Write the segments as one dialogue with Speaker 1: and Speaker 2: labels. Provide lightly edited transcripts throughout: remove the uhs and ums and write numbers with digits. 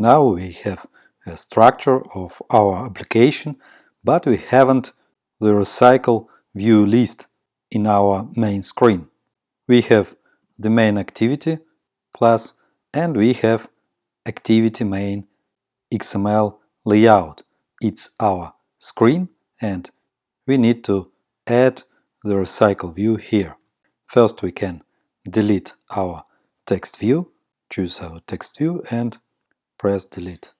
Speaker 1: Now we have a structure of our application, but we haven't the RecyclerView list in our main screen. We have the main activity class and we have activity main XML layout. It's our screen and we need to add the RecyclerView here. First we can delete our text view, choose our text view and press delete.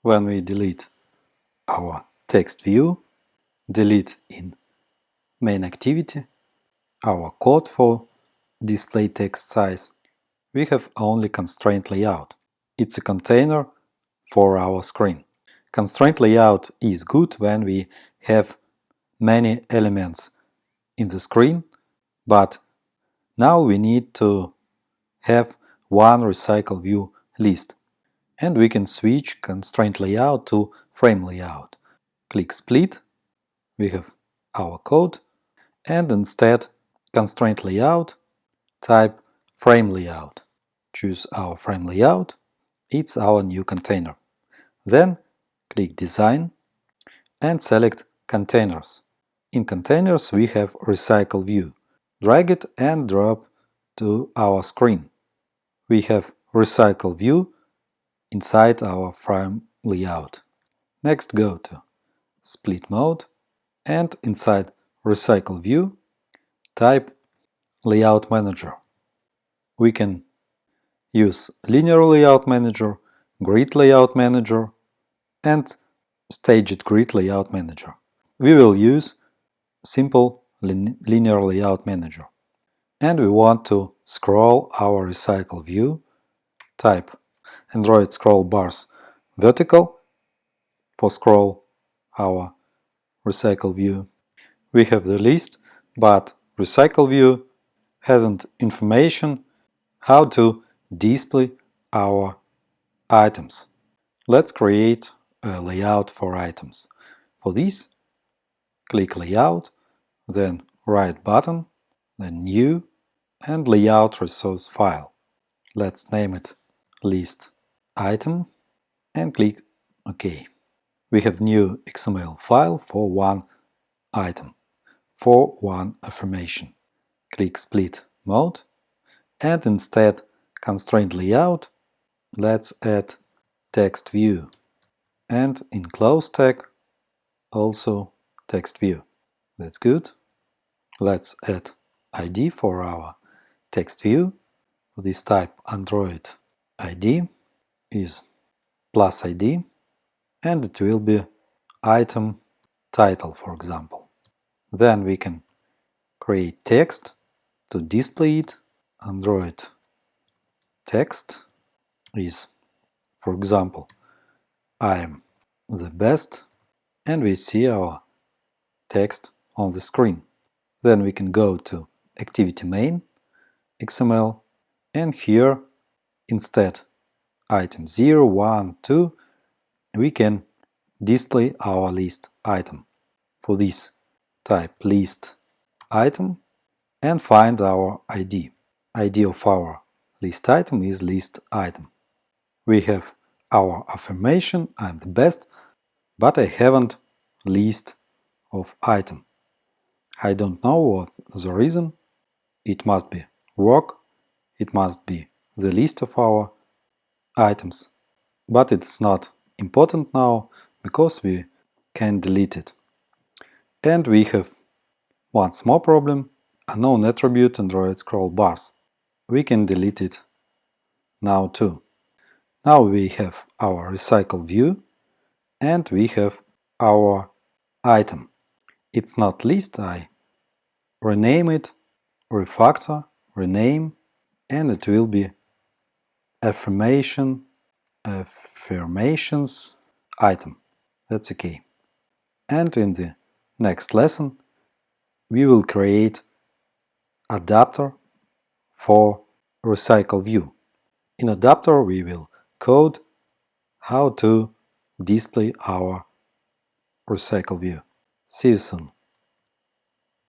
Speaker 1: When we delete our text view, delete in main activity our code for display text size, we have only constraint layout. It's a container for our screen. Constraint layout is good when we have many elements in the screen, but now we need to have one RecyclerView list, and we can switch constraint layout to frame layout. Click split, we have our code, and instead constraint layout, type frame layout. Choose our frame layout, it's our new container. Then click design and select containers. In containers we have RecyclerView. Drag it and drop to our screen. We have RecyclerView inside our frame layout. Next go to split mode and inside RecyclerView type Layout Manager. We can use Linear Layout Manager, Grid Layout Manager and Staged Grid Layout Manager. We will use simple Linear Layout Manager. And we want to scroll our RecyclerView, type Android scroll bars vertical for scroll our RecyclerView. We have the list, but RecyclerView hasn't information how to display our items. Let's create a layout for items. For this, click Layout, then right button, then New, and Layout Resource File. Let's name it List Item and click OK. We have new XML file for one item, for one affirmation. Click Split Mode and instead Constraint Layout, let's add Text View and in close tag also Text View. That's good. Let's add ID for our text view. This type Android ID is plus ID and it will be item title, for example. Then we can create text to display it. Android text is, for example, I am the best, and we see our text on the screen. Then we can go to activity main XML and here instead item 0, 1, 2 we can display our list item. For this type list item and find our ID. ID of our list item is list item. We have our affirmation I'm the best, but I haven't list of item. I don't know what the reason. It must be work, it must be the list of our items, but it's not important now because we can delete it. And we have one small problem, unknown attribute Android scroll bars. We can delete it now too. Now we have our RecyclerView and we have our item. It's not list, I rename it, refactor, rename, and it will be affirmations item. That's okay. And in the next lesson we will create adapter for RecyclerView. In adapter we will code how to display our RecyclerView. See you soon.